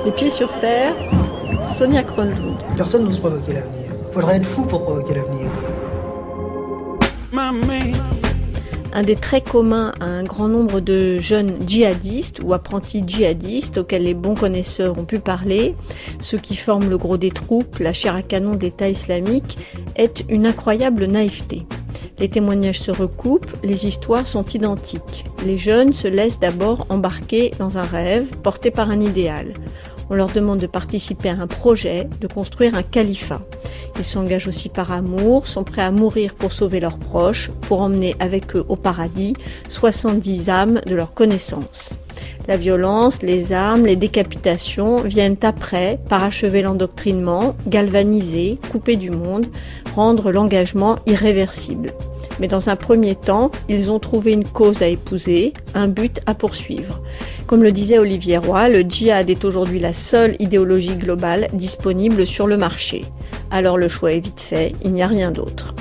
Les pieds sur terre, Sonia Kronlund. Personne n'ose provoquer l'avenir. Faudrait être fou pour provoquer l'avenir. Un des traits communs à un grand nombre de jeunes djihadistes ou apprentis djihadistes auxquels les bons connaisseurs ont pu parler, ceux qui forment le gros des troupes, la chair à canon de l'État islamique, est une incroyable naïveté. Les témoignages se recoupent, les histoires sont identiques. Les jeunes se laissent d'abord embarquer dans un rêve porté par un idéal. On leur demande de participer à un projet, de construire un califat. Ils s'engagent aussi par amour, sont prêts à mourir pour sauver leurs proches, pour emmener avec eux au paradis 70 âmes de leur connaissance. La violence, les armes, les décapitations viennent après parachever l'endoctrinement, galvaniser, couper du monde, rendre l'engagement irréversible. Mais dans un premier temps, ils ont trouvé une cause à épouser, un but à poursuivre. Comme le disait Olivier Roy, le djihad est aujourd'hui la seule idéologie globale disponible sur le marché. Alors le choix est vite fait, il n'y a rien d'autre.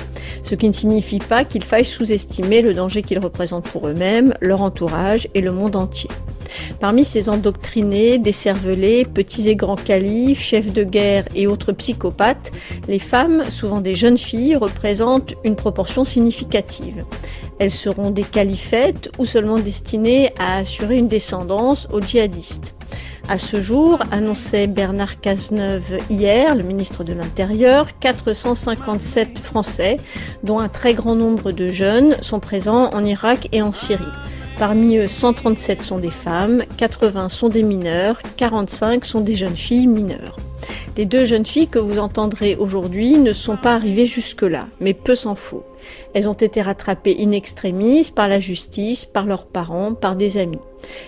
Ce qui ne signifie pas qu'il faille sous-estimer le danger qu'ils représentent pour eux-mêmes, leur entourage et le monde entier. Parmi ces endoctrinés, décervelés, petits et grands califes, chefs de guerre et autres psychopathes, les femmes, souvent des jeunes filles, représentent une proportion significative. Elles seront des califettes ou seulement destinées à assurer une descendance aux djihadistes. À ce jour, annonçait Bernard Cazeneuve hier, le ministre de l'Intérieur, 457 Français, dont un très grand nombre de jeunes, sont présents en Irak et en Syrie. Parmi eux, 137 sont des femmes, 80 sont des mineurs, 45 sont des jeunes filles mineures. Les deux jeunes filles que vous entendrez aujourd'hui ne sont pas arrivées jusque-là, mais peu s'en faut. Elles ont été rattrapées in extremis par la justice, par leurs parents, par des amis.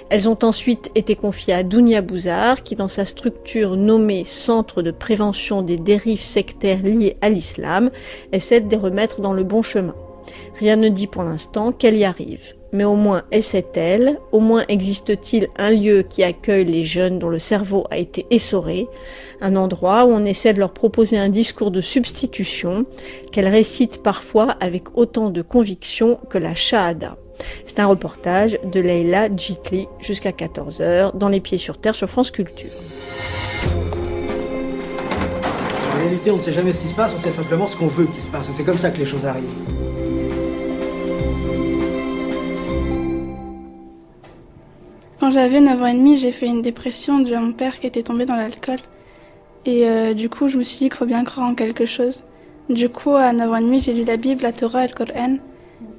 Elles ont ensuite été confiées à Dounia Bouzar, qui dans sa structure nommée Centre de prévention des dérives sectaires liées à l'islam, essaie de les remettre dans le bon chemin. Rien ne dit pour l'instant qu'elle y arrive. Mais au moins essaie-t-elle, au moins existe-t-il un lieu qui accueille les jeunes dont le cerveau a été essoré, un endroit où on essaie de leur proposer un discours de substitution qu'elles récitent parfois avec autant de conviction que la shahada. C'est un reportage de Leïla Djitli jusqu'à 14h dans Les Pieds sur Terre sur France Culture. En réalité, on ne sait jamais ce qui se passe, on sait simplement ce qu'on veut qu'il se passe. C'est comme ça que les choses arrivent. Quand j'avais 9 ans et demi, j'ai fait une dépression due à mon père qui était tombé dans l'alcool. Et du coup, je me suis dit qu'il faut bien croire en quelque chose. Du coup, à 9 ans et demi, j'ai lu la Bible, la Torah et le Coran.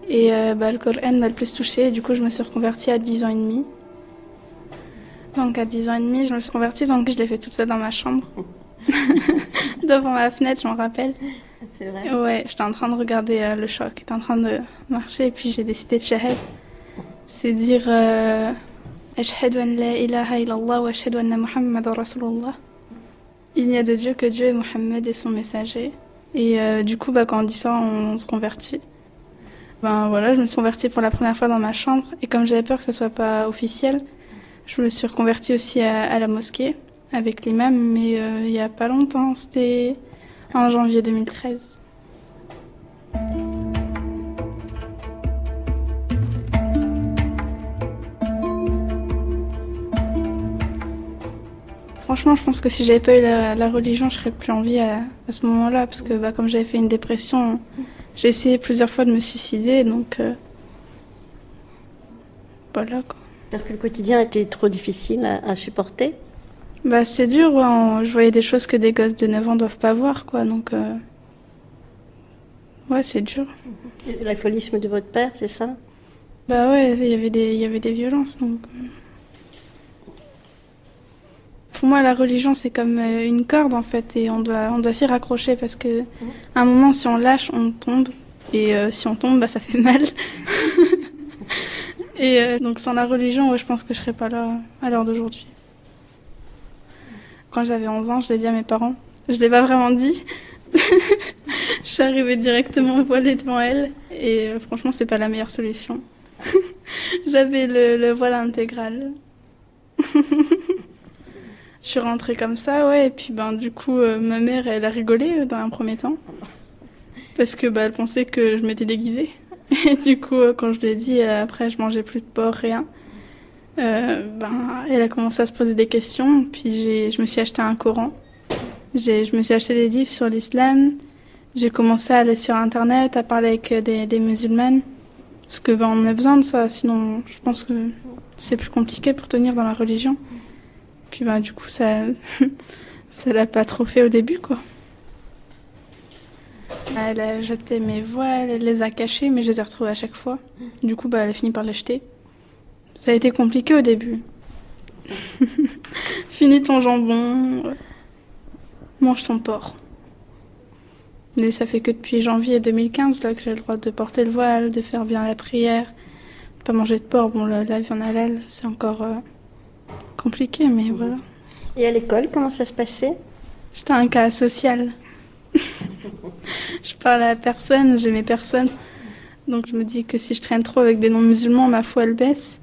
Et le Coran m'a le plus touchée. Du coup, je me suis reconvertie à 10 ans et demi. Donc à 10 ans et demi, je me suis reconvertie, donc je l'ai fait toute seule dans ma chambre. Devant ma fenêtre, je m'en rappelle. C'est vrai? Ouais, j'étais en train de regarder le choc, j'étais en train de marcher et puis j'ai décidé de shahad. C'est dire Ashhadu an la ilaha illallah wa ashhadu anna Muhammadan Rasulullah. Il n'y a de Dieu que Dieu et Mohammed est son messager. Et du coup, quand on dit ça, on se convertit. Voilà, je me suis convertie pour la première fois dans ma chambre. Et comme j'avais peur que ça soit pas officiel, je me suis reconvertie aussi à la mosquée avec l'imam, mais il y a pas longtemps, c'était en janvier 2013. Franchement, je pense que si j'avais pas eu la religion, je serais plus en vie à ce moment-là, parce que comme j'avais fait une dépression, j'ai essayé plusieurs fois de me suicider, donc voilà quoi. Parce que le quotidien était trop difficile à supporter. C'est dur, ouais, je voyais des choses que des gosses de 9 ans doivent pas voir, quoi, donc ouais, c'est dur. Et l'alcoolisme de votre père, c'est ça? Ouais, il y avait des violences, donc. Pour moi, la religion, c'est comme une corde, en fait, et on doit s'y raccrocher, parce que à un moment, si on lâche, on tombe, et si on tombe, ça fait mal. Et donc, sans la religion, je pense que je serais pas là à l'heure d'aujourd'hui. Quand j'avais 11 ans, je l'ai dit à mes parents. Je l'ai pas vraiment dit. Je suis arrivée directement voilée devant elle, et franchement, c'est pas la meilleure solution. J'avais le voile intégral. Je suis rentrée comme ça, ouais, et puis du coup, ma mère, elle a rigolé dans un premier temps, parce que elle pensait que je m'étais déguisée. Et du coup, quand je lui ai dit, après, je mangeais plus de porc, rien. Elle a commencé à se poser des questions, puis je me suis acheté un Coran. Je me suis acheté des livres sur l'islam. J'ai commencé à aller sur Internet, à parler avec des musulmanes. Parce que on a besoin de ça, sinon je pense que c'est plus compliqué pour tenir dans la religion. Puis du coup, ça ça l'a pas trop fait au début, quoi. Elle a jeté mes voiles, elle les a cachés, mais je les ai retrouvés à chaque fois. Du coup, elle a fini par les jeter. Ça a été compliqué au début. Finis ton jambon, mange ton porc. Mais ça fait que depuis janvier 2015 là, que j'ai le droit de porter le voile, de faire bien la prière, de pas manger de porc. Bon, la viande halal, c'est encore compliqué, mais voilà. Et à l'école, comment ça se passait? J'étais un cas social. Je parlais à personne, j'aimais personne. Donc je me dis que si je traîne trop avec des non-musulmans, ma foi elle baisse.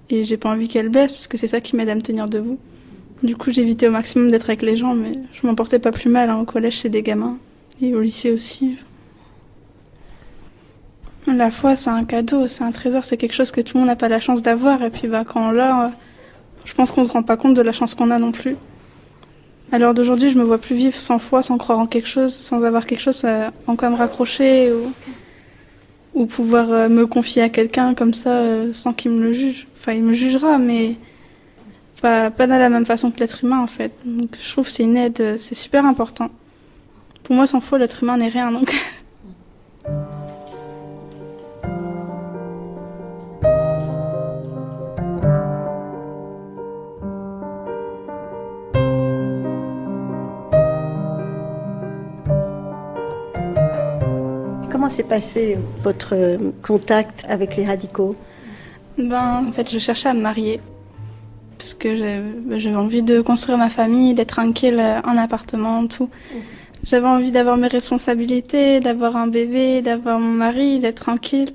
Et j'ai pas envie qu'elle baisse parce que c'est ça qui m'aide à me tenir debout. Du coup, j'évitais au maximum d'être avec les gens, mais je m'en portais pas plus mal. Au collège, c'est des gamins. Et au lycée aussi. La foi, c'est un cadeau, c'est un trésor, c'est quelque chose que tout le monde n'a pas la chance d'avoir. Et puis quand on l'a, je pense qu'on se rend pas compte de la chance qu'on a non plus. À l'heure d'aujourd'hui, je me vois plus vivre sans foi, sans croire en quelque chose, sans avoir quelque chose en quoi me raccrocher ou pouvoir me confier à quelqu'un comme ça sans qu'il me le juge. Enfin, il me jugera, mais pas de la même façon que l'être humain en fait. Donc je trouve que c'est une aide, c'est super important. Pour moi, sans foi, l'être humain n'est rien, donc... Comment s'est passé votre contact avec les radicaux? En fait, je cherchais à me marier. Parce que j'avais envie de construire ma famille, d'être tranquille en appartement, tout. J'avais envie d'avoir mes responsabilités, d'avoir un bébé, d'avoir mon mari, d'être tranquille.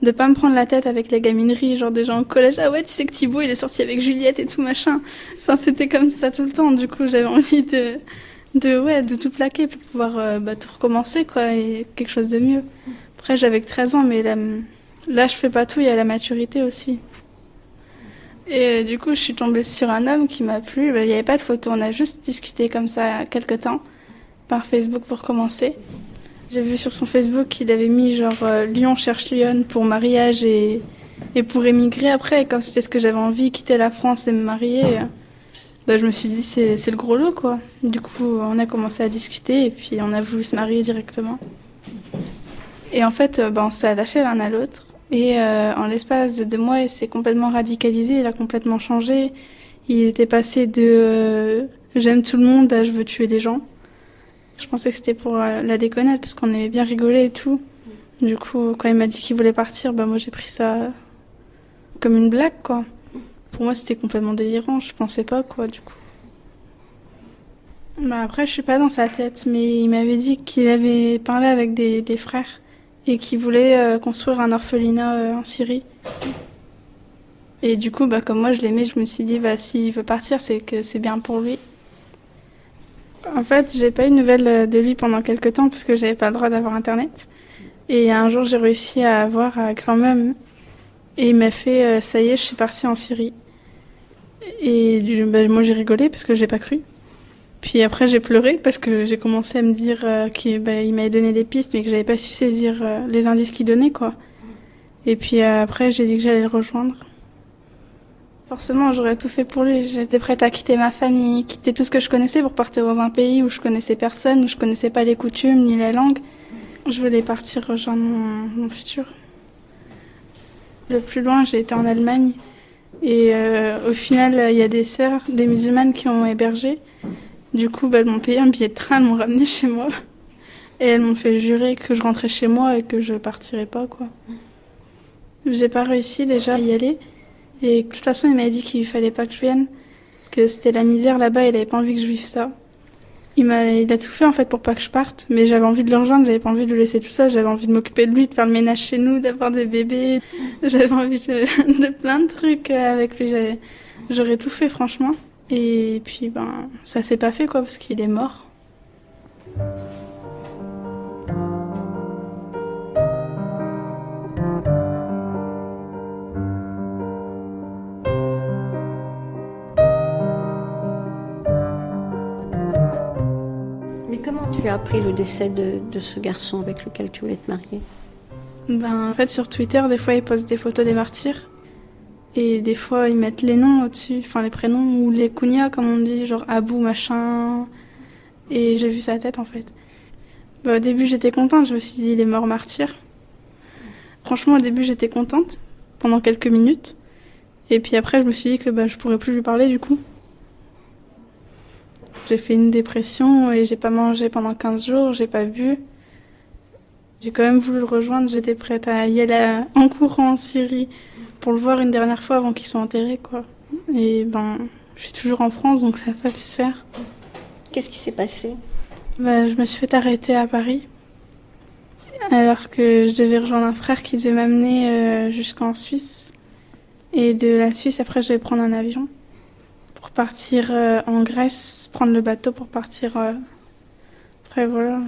De pas me prendre la tête avec les gamineries, genre des gens au collège. Ah ouais, tu sais que Thibaut, il est sorti avec Juliette et tout machin. Ça, c'était comme ça tout le temps. Du coup, j'avais envie de tout plaquer pour pouvoir tout recommencer, quoi, et quelque chose de mieux. Après, j'avais que 13 ans, mais là, je fais pas tout, il y a la maturité aussi. Et du coup, je suis tombée sur un homme qui m'a plu. Il n'y avait pas de photo, on a juste discuté comme ça quelques temps, par Facebook pour commencer. J'ai vu sur son Facebook qu'il avait mis genre Lyon cherche Lyon pour mariage et pour émigrer après. Et comme c'était ce que j'avais envie, quitter la France et me marier, je me suis dit c'est le gros lot, quoi. Du coup, on a commencé à discuter et puis on a voulu se marier directement. Et en fait, on s'est attachés l'un à l'autre. Et en l'espace de 2 mois, il s'est complètement radicalisé, il a complètement changé. Il était passé de j'aime tout le monde à je veux tuer des gens. Je pensais que c'était pour la déconnade parce qu'on aimait bien rigoler et tout. Du coup, quand il m'a dit qu'il voulait partir, moi j'ai pris ça comme une blague, quoi. Pour moi, c'était complètement délirant, je pensais pas, quoi, du coup. Après, je suis pas dans sa tête, mais il m'avait dit qu'il avait parlé avec des frères et qu'il voulait construire un orphelinat en Syrie. Et du coup, comme moi je l'aimais, je me suis dit, s'il veut partir, c'est que c'est bien pour lui. En fait, j'ai pas eu de nouvelles de lui pendant quelques temps parce que j'avais pas le droit d'avoir internet. Et un jour, j'ai réussi à avoir quand même. Et il m'a fait, ça y est, je suis partie en Syrie. Et moi, j'ai rigolé parce que j'ai pas cru. Puis après, j'ai pleuré parce que j'ai commencé à me dire qu'il m'avait donné des pistes, mais que j'avais pas su saisir les indices qu'il donnait, quoi. Et puis après, j'ai dit que j'allais le rejoindre. Forcément, j'aurais tout fait pour lui. J'étais prête à quitter ma famille, quitter tout ce que je connaissais pour partir dans un pays où je connaissais personne, où je connaissais pas les coutumes ni la langue. Je voulais partir rejoindre mon futur. Le plus loin, j'ai été en Allemagne. Et au final, il y a des sœurs, des musulmanes qui m'ont hébergée. Du coup, elles m'ont payé un billet de train, elles m'ont ramenée chez moi. Et elles m'ont fait jurer que je rentrais chez moi et que je partirais pas, quoi. J'ai pas réussi déjà à y aller. Et de toute façon, il m'a dit qu'il fallait pas que je vienne. Parce que c'était la misère là-bas, il avait pas envie que je vive ça. Il a tout fait en fait pour pas que je parte. Mais j'avais envie de le rejoindre, j'avais pas envie de le laisser tout seul. J'avais envie de m'occuper de lui, de faire le ménage chez nous, d'avoir des bébés. J'avais envie de plein de trucs avec lui. J'aurais tout fait franchement. Et puis ça s'est pas fait, quoi, parce qu'il est mort. comment tu as appris le décès de ce garçon avec lequel tu voulais te marier? Ben, en fait, sur Twitter, des fois, ils postent des photos des martyrs. Et des fois, ils mettent les noms au-dessus, enfin les prénoms, ou les kunyas, comme on dit, genre Abou, machin. Et j'ai vu sa tête, en fait. Ben, au début, j'étais contente, je me suis dit, il est mort martyr. Franchement, au début, j'étais contente, pendant quelques minutes. Et puis après, je me suis dit que je pourrais plus lui parler, du coup. J'ai fait une dépression et j'ai pas mangé pendant 15 jours, j'ai pas bu. J'ai quand même voulu le rejoindre, j'étais prête à y aller en courant en Syrie pour le voir une dernière fois avant qu'il soit enterré, quoi. Et je suis toujours en France, donc ça n'a pas pu se faire. Qu'est-ce qui s'est passé? Je me suis fait arrêter à Paris, alors que je devais rejoindre un frère qui devait m'amener jusqu'en Suisse. Et de la Suisse, après, je devais prendre un avion pour partir en Grèce, prendre le bateau pour partir. Après, voilà.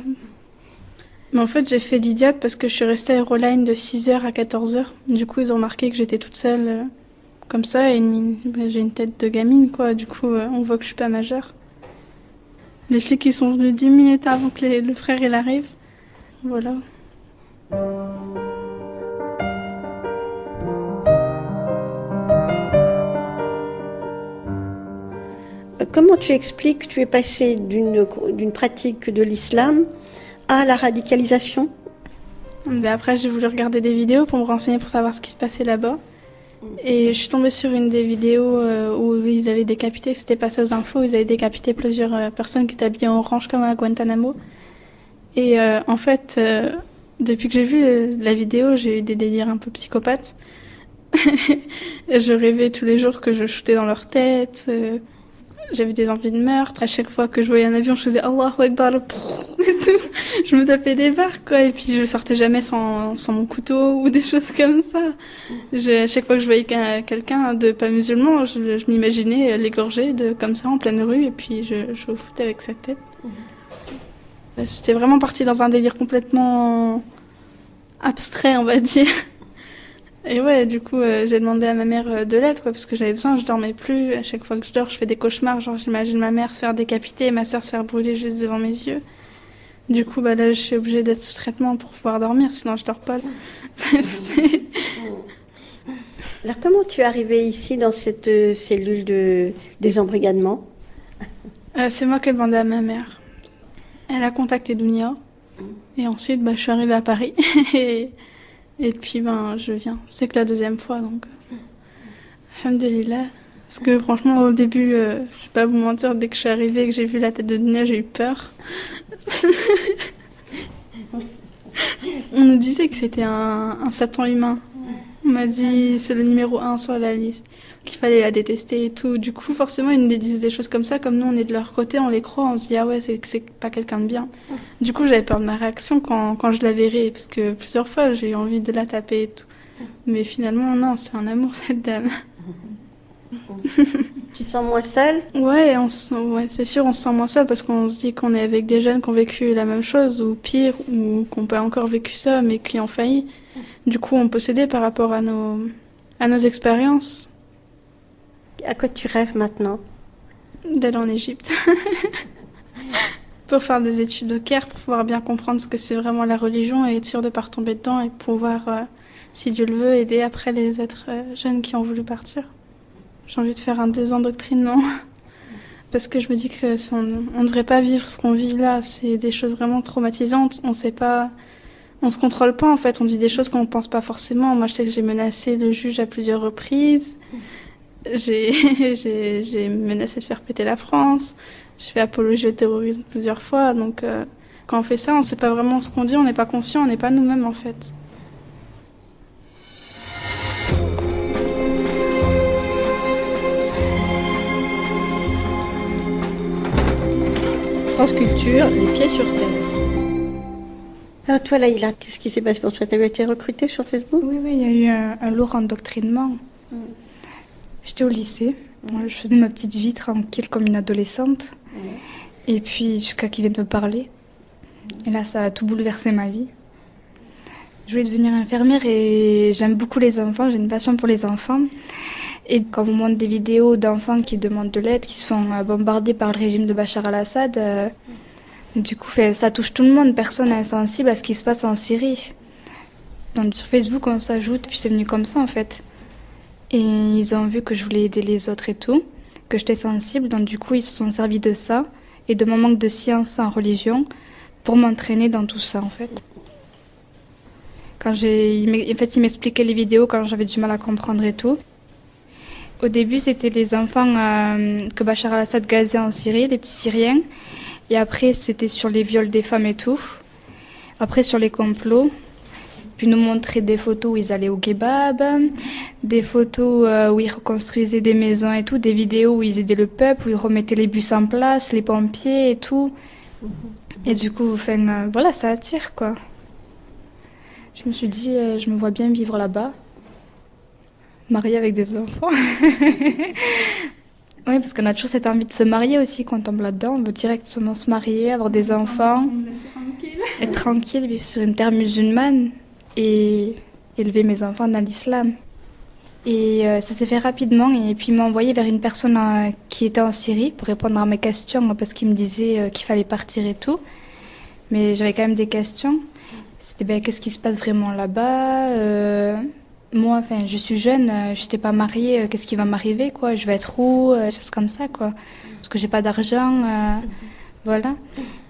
Mais en fait, j'ai fait l'idiote parce que je suis restée à Euroline de 6h à 14h. Du coup, ils ont remarqué que j'étais toute seule comme ça et j'ai une tête de gamine, quoi. Du coup, on voit que je suis pas majeure. Les flics, ils sont venus 10 minutes avant que le frère il arrive. Voilà. Comment tu expliques que tu es passé d'une pratique de l'islam à la radicalisation? Après, j'ai voulu regarder des vidéos pour me renseigner pour savoir ce qui se passait là-bas. Et je suis tombée sur une des vidéos où ils avaient décapité, c'était passé aux infos, ils avaient décapité plusieurs personnes qui étaient habillées en orange comme à Guantanamo. Et en fait, depuis que j'ai vu la vidéo, j'ai eu des délires un peu psychopathes. Je rêvais tous les jours que je shootais dans leur tête. J'avais des envies de meurtre. À chaque fois que je voyais un avion, je faisais Allahu Akbar et tout. Je me tapais des barres, quoi. Et puis je sortais jamais sans mon couteau ou des choses comme ça. À chaque fois que je voyais quelqu'un de pas musulman, je m'imaginais l'égorger comme ça en pleine rue. Et puis je foutais avec sa tête. J'étais vraiment partie dans un délire complètement abstrait, on va dire. Et ouais, du coup, j'ai demandé à ma mère de l'aide, quoi, parce que j'avais besoin, je dormais plus. À chaque fois que je dors, je fais des cauchemars. Genre, j'imagine ma mère se faire décapiter et ma sœur se faire brûler juste devant mes yeux. Du coup, là, je suis obligée d'être sous traitement pour pouvoir dormir, sinon je dors pas. Alors, comment tu es arrivée ici, dans cette cellule de désembrigadement? C'est moi qui ai demandé à ma mère. Elle a contacté Dounia. Et ensuite, je suis arrivée à Paris. Et puis, je viens. C'est que la deuxième fois, donc. Alhamdulillah. Parce que franchement, au début, je vais pas vous mentir, dès que je suis arrivée et que j'ai vu la tête de Dunia, j'ai eu peur. On nous disait que c'était un Satan humain. On m'a dit c'est le numéro 1 sur la liste, qu'il fallait la détester et tout. Du coup, forcément, ils nous disent des choses comme ça. Comme nous, on est de leur côté, on les croit, on se dit ah ouais, c'est pas quelqu'un de bien. Du coup, j'avais peur de ma réaction quand je la verrai, parce que plusieurs fois, j'ai eu envie de la taper et tout. Mais finalement, non, c'est un amour, cette dame. Tu te sens moins seule? Ouais, c'est sûr, on se sent moins seul parce qu'on se dit qu'on est avec des jeunes qui ont vécu la même chose, ou pire, ou qui n'ont pas encore vécu ça, mais qui ont failli. Du coup, on peut s'aider par rapport à nos expériences. À quoi tu rêves maintenant? D'aller en Égypte. Pour faire des études au Caire, pour pouvoir bien comprendre ce que c'est vraiment la religion et être sûr de ne pas retomber dedans et pouvoir, si Dieu le veut, aider après les êtres jeunes qui ont voulu partir. J'ai envie de faire un désendoctrinement parce que je me dis que on ne devrait pas vivre ce qu'on vit là. C'est des choses vraiment traumatisantes. On sait pas, on se contrôle pas en fait. On dit des choses qu'on ne pense pas forcément. Moi, je sais que j'ai menacé le juge à plusieurs reprises. J'ai menacé de faire péter la France. Je fais apologie au terrorisme plusieurs fois. Donc, quand on fait ça, on ne sait pas vraiment ce qu'on dit. On n'est pas conscient. On n'est pas nous-mêmes en fait. France Culture, les pieds sur terre. Alors toi, Laïla, qu'est-ce qui s'est passé pour toi? Tu avais été recrutée sur Facebook? Oui, il y a eu un lourd endoctrinement. J'étais au lycée, je faisais ma petite vie tranquille comme une adolescente. Et puis jusqu'à qu'ils viennent me parler. Et là, ça a tout bouleversé ma vie. Je voulais devenir infirmière et j'aime beaucoup les enfants, j'ai une passion pour les enfants. Et quand on montre des vidéos d'enfants qui demandent de l'aide, qui se font bombarder par le régime de Bachar al-Assad, Du coup, ça touche tout le monde. Personne n'est insensible à ce qui se passe en Syrie. Donc sur Facebook, on s'ajoute, puis c'est venu comme ça en fait. Et ils ont vu que je voulais aider les autres et tout, que j'étais sensible. Donc du coup, ils se sont servis de ça et de mon manque de science en religion pour m'entraîner dans tout ça en fait. Ils m'expliquaient les vidéos quand j'avais du mal à comprendre et tout. Au début, c'était les enfants que Bachar al-Assad gazait en Syrie, les petits Syriens. Et après, c'était sur les viols des femmes et tout. Après, sur les complots. Puis nous montrer des photos où ils allaient au kebab, des photos où ils reconstruisaient des maisons et tout, des vidéos où ils aidaient le peuple, où ils remettaient les bus en place, les pompiers et tout. Et du coup, voilà, ça attire, quoi. Je me suis dit, je me vois bien vivre là-bas, mariée avec des enfants. Oui, parce qu'on a toujours cette envie de se marier aussi quand on tombe là-dedans. On veut directement se marier, avoir des enfants, être tranquille, vivre sur une terre musulmane et élever mes enfants dans l'islam. Et ça s'est fait rapidement et puis ils m'ont envoyé vers une personne qui était en Syrie pour répondre à mes questions parce qu'il me disait qu'il fallait partir et tout. Mais j'avais quand même des questions. C'était qu'est-ce qui se passe vraiment là-bas Moi, je suis jeune, je n'étais pas mariée, qu'est-ce qui va m'arriver, quoi? Je vais être où? Des choses comme ça, quoi. Parce que j'ai pas d'argent, voilà.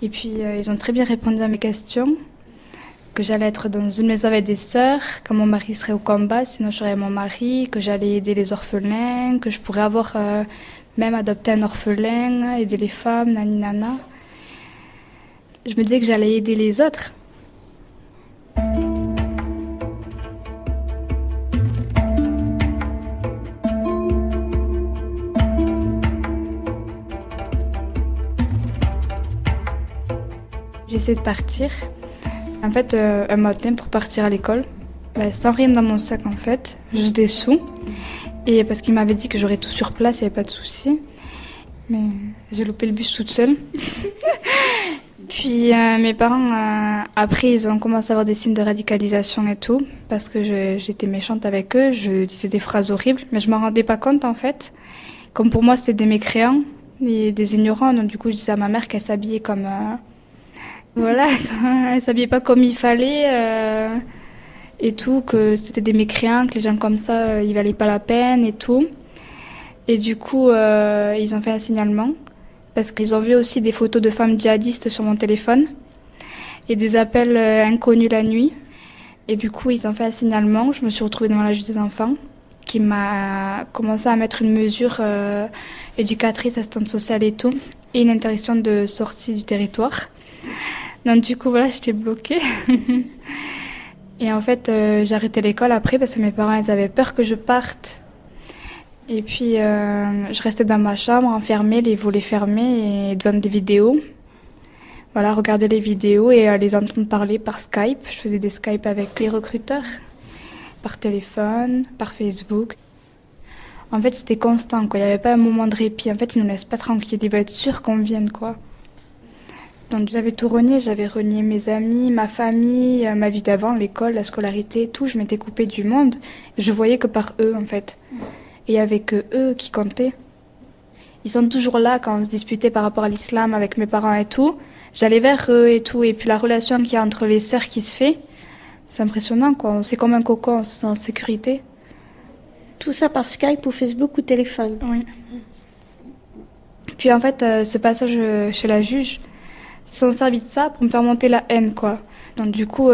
Et puis, ils ont très bien répondu à mes questions. Que j'allais être dans une maison avec des sœurs, que mon mari serait au combat, sinon j'aurais mon mari, que j'allais aider les orphelins, que je pourrais avoir même adopté un orphelin, aider les femmes, nana. Je me disais que j'allais aider les autres. J'essaie de partir. En fait, un matin pour partir à l'école, sans rien dans mon sac en fait, juste des sous. Et parce qu'il m'avait dit que j'aurais tout sur place, il n'y avait pas de souci. Mais j'ai loupé le bus toute seule. Puis mes parents, après, ils ont commencé à avoir des signes de radicalisation et tout, parce que j'étais méchante avec eux, je disais des phrases horribles, mais je m'en rendais pas compte en fait. Comme pour moi, c'était des mécréants et des ignorants, donc du coup, je disais à ma mère qu'elle s'habillait comme... Voilà, elle s'habillait pas comme il fallait et tout, que c'était des mécréants, que les gens comme ça, ils valaient pas la peine et tout. Et du coup, ils ont fait un signalement parce qu'ils ont vu aussi des photos de femmes djihadistes sur mon téléphone et des appels inconnus la nuit. Et du coup, ils ont fait un signalement. Je me suis retrouvée devant la juge des enfants qui m'a commencé à mettre une mesure éducatrice, assistante sociale et tout, et une interdiction de sortie du territoire. Donc du coup, voilà, j'étais bloquée. Et en fait, j'ai arrêté l'école après parce que mes parents, ils avaient peur que je parte. Et puis, je restais dans ma chambre, enfermée, les volets fermés et devant des vidéos. Voilà, regarder les vidéos et les entendre parler par Skype. Je faisais des Skype avec les recruteurs, par téléphone, par Facebook. En fait, c'était constant, quoi. Il n'y avait pas un moment de répit. En fait, ils ne nous laissent pas tranquilles. Ils veulent être sûrs qu'on vienne, quoi. Donc j'avais tout renié, j'avais renié mes amis, ma famille, ma vie d'avant, l'école, la scolarité, tout. Je m'étais coupée du monde. Je voyais que par eux, en fait. Et il n'y avait que eux qui comptaient. Ils sont toujours là quand on se disputait par rapport à l'islam avec mes parents et tout. J'allais vers eux et tout. Et puis la relation qu'il y a entre les sœurs qui se fait, c'est impressionnant, quoi. C'est comme un cocon, on se sent en sécurité. Tout ça par Skype ou Facebook ou téléphone? Oui. Puis en fait, ce passage chez la juge, ils se sont servis de ça pour me faire monter la haine, quoi. Donc du coup,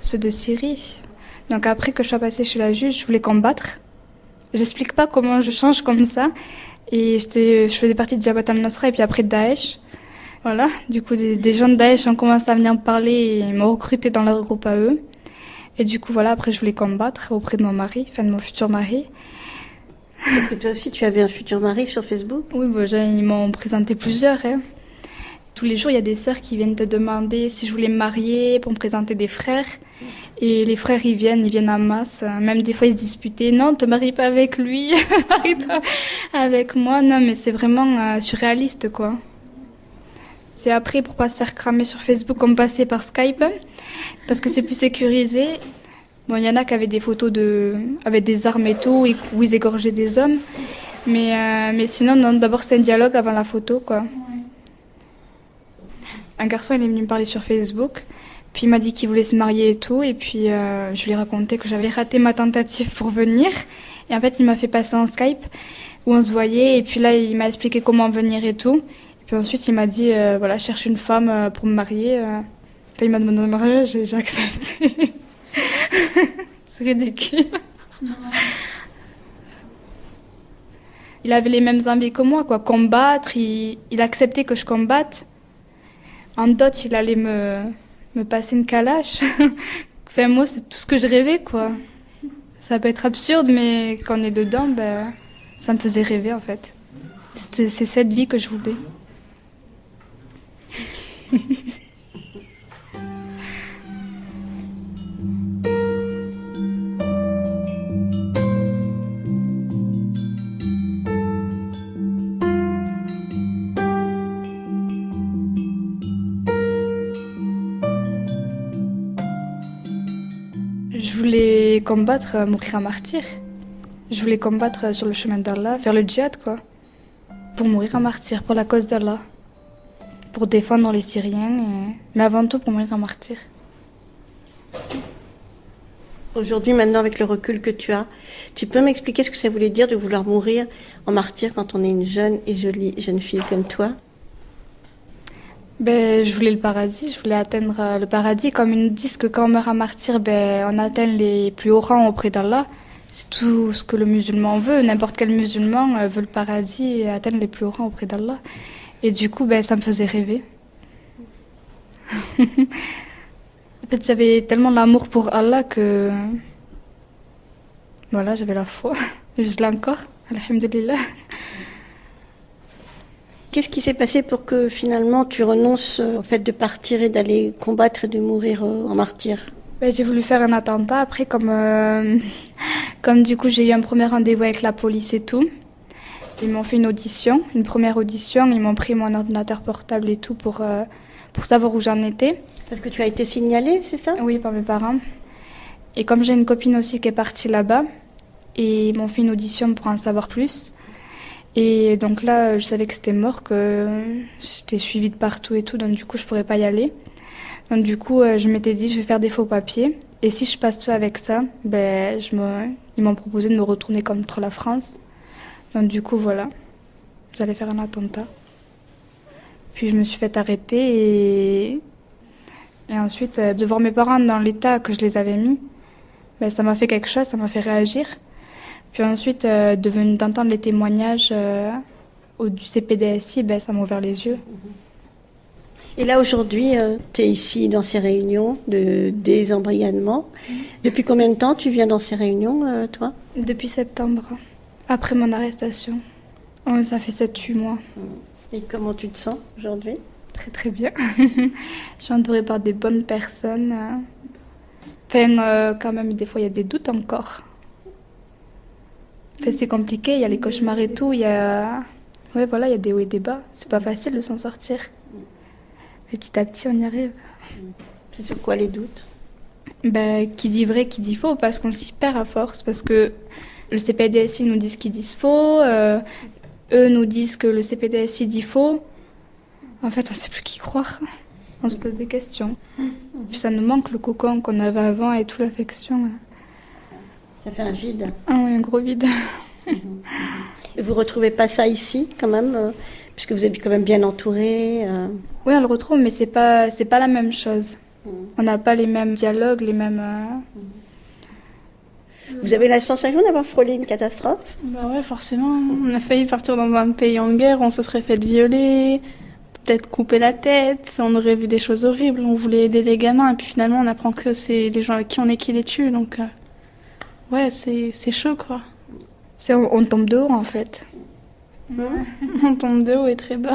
ceux de Syrie. Donc après que je sois passée chez la juge, je voulais combattre. J'explique pas comment je change comme ça. Et je faisais partie de Jabhat al-Nusra et puis après Daesh. Voilà, du coup des gens de Daesh ont commencé à venir me parler et ils m'ont recruté dans leur groupe à eux. Et du coup voilà, après je voulais combattre auprès de mon mari, enfin de mon futur mari. Parce que toi aussi tu avais un futur mari sur Facebook? Oui, ils m'ont présenté plusieurs, hein. Tous les jours, il y a des sœurs qui viennent te demander si je voulais me marier pour me présenter des frères. Et les frères, ils viennent en masse. Même des fois, ils se disputaient. Non, te marie pas avec lui. Marie-toi avec moi. Non, mais c'est vraiment surréaliste, quoi. C'est après, pour pas se faire cramer sur Facebook, on passait par Skype. Parce que c'est plus sécurisé. Bon, il y en a qui avaient des photos avec des armes et tout, où ils égorgeaient des hommes. Mais sinon, non, d'abord, c'était un dialogue avant la photo, quoi. Un garçon, il est venu me parler sur Facebook. Puis il m'a dit qu'il voulait se marier et tout. Et puis je lui ai raconté que j'avais raté ma tentative pour venir. Et en fait, il m'a fait passer en Skype où on se voyait. Et puis là, il m'a expliqué comment venir et tout. Et puis ensuite, il m'a dit, voilà, je cherche une femme pour me marier. Enfin, il m'a demandé un mariage et j'ai accepté. C'est ridicule. Il avait les mêmes envies que moi, quoi. Combattre, il acceptait que je combatte. En dot, il allait me passer une calache. Enfin, moi, c'est tout ce que je rêvais, quoi. Ça peut être absurde, mais quand on est dedans, ben, ça me faisait rêver, en fait. C'est cette vie que je voulais. Je voulais combattre, mourir un martyr. Je voulais combattre sur le chemin d'Allah, faire le djihad, quoi. Pour mourir un martyr, pour la cause d'Allah. Pour défendre les Syriens, mais avant tout pour mourir un martyr. Aujourd'hui, maintenant, avec le recul que tu as, tu peux m'expliquer ce que ça voulait dire de vouloir mourir en martyr quand on est une jeune et jolie jeune fille comme toi? Ben, je voulais le paradis, je voulais atteindre le paradis. Comme ils nous disent que quand on meurt un martyr, ben, on atteint les plus hauts rangs auprès d'Allah. C'est tout ce que le musulman veut. N'importe quel musulman veut le paradis et atteindre les plus hauts rangs auprès d'Allah. Et du coup, ben, ça me faisait rêver. En fait, j'avais tellement d'amour pour Allah que... Voilà, j'avais la foi. Et je l'ai encore, alhamdulillah. Qu'est-ce qui s'est passé pour que finalement tu renonces au fait de partir et d'aller combattre et de mourir en martyr? Ben, j'ai voulu faire un attentat. Après, comme du coup j'ai eu un premier rendez-vous avec la police et tout, ils m'ont fait une première audition. Ils m'ont pris mon ordinateur portable et tout pour savoir où j'en étais. Parce que tu as été signalée, c'est ça? Oui, par mes parents. Et comme j'ai une copine aussi qui est partie là-bas, et ils m'ont fait une audition pour en savoir plus. Et donc là, je savais que c'était mort, que j'étais suivie de partout et tout, donc du coup, je pourrais pas y aller. Donc du coup, je m'étais dit, je vais faire des faux papiers. Et si je passe pas avec ça, ben, ils m'ont proposé de me retourner contre la France. Donc du coup, voilà, j'allais faire un attentat. Puis je me suis fait arrêter et ensuite, de voir mes parents dans l'état que je les avais mis, ben, ça m'a fait quelque chose, ça m'a fait réagir. Puis ensuite, d'entendre les témoignages du CPDSI, ben, ça m'a ouvert les yeux. Et là, aujourd'hui, tu es ici dans ces réunions de désembrigadement. Depuis combien de temps tu viens dans ces réunions, toi? Depuis septembre, après mon arrestation. Oh, ça fait 7-8 mois. Et comment tu te sens aujourd'hui? Très très bien. Je suis entourée par des bonnes personnes. Enfin, quand même, des fois, il y a des doutes encore. Enfin, c'est compliqué, il y a les cauchemars et tout. Ouais, voilà, il y a des hauts et des bas. C'est pas facile de s'en sortir. Mais petit à petit, on y arrive. C'est sur quoi les doutes? Ben, qui dit vrai, qui dit faux, parce qu'on s'y perd à force. Parce que le CPDSI nous dit qu'ils disent faux. Eux nous disent que le CPDSI dit faux. En fait, on ne sait plus qui croire. On se pose des questions. Puis ça nous manque le cocon qu'on avait avant et toute l'affection. Ça fait un vide. Ah oui, un gros vide. Et vous ne retrouvez pas ça ici, quand même, puisque vous êtes quand même bien entouré Oui, on le retrouve, mais c'est pas la même chose. On n'a pas les mêmes dialogues, les mêmes... Vous avez la sensation d'avoir frôlé une catastrophe? Bah ouais, forcément. On a failli partir dans un pays en guerre, on se serait fait violer, peut-être couper la tête, on aurait vu des choses horribles, on voulait aider les gamins, et puis finalement on apprend que c'est les gens avec qui on est qui les tuent, donc ouais, c'est chaud quoi. On tombe de haut en fait. On tombe de haut et très bas.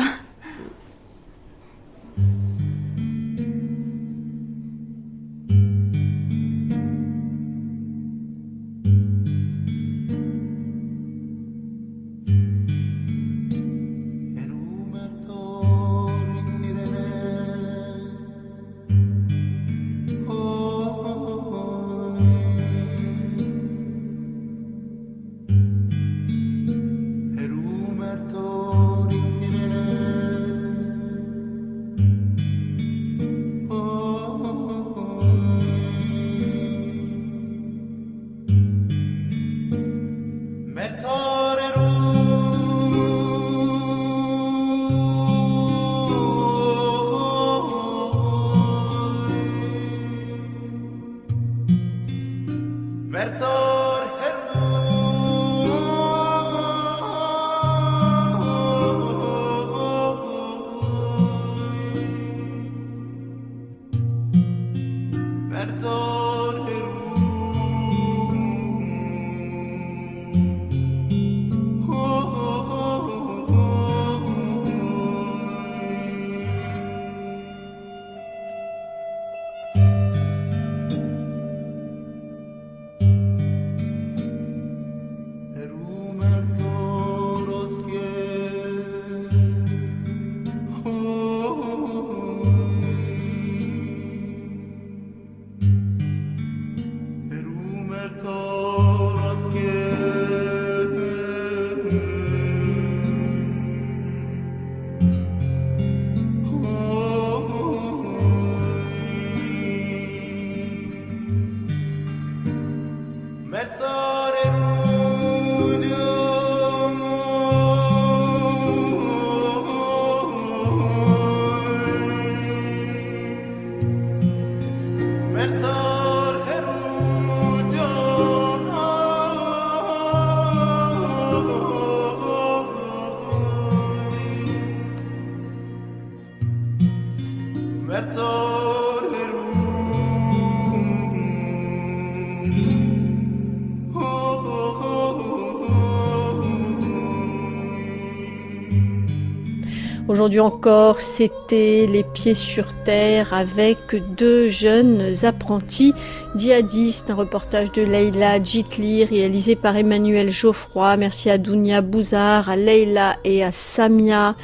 Aujourd'hui encore, c'était les pieds sur terre avec 2 jeunes apprentis djihadistes. Un reportage de Leïla Djitli réalisé par Emmanuel Geoffroy. Merci à Dounia Bouzar, à Leïla et à Samia.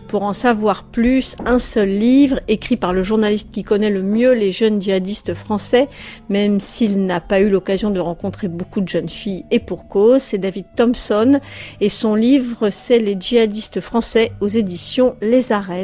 Pour en savoir plus, un seul livre écrit par le journaliste qui connaît le mieux les jeunes djihadistes français, même s'il n'a pas eu l'occasion de rencontrer beaucoup de jeunes filles, et pour cause, c'est David Thompson et son livre c'est Les djihadistes français aux éditions Les Arènes.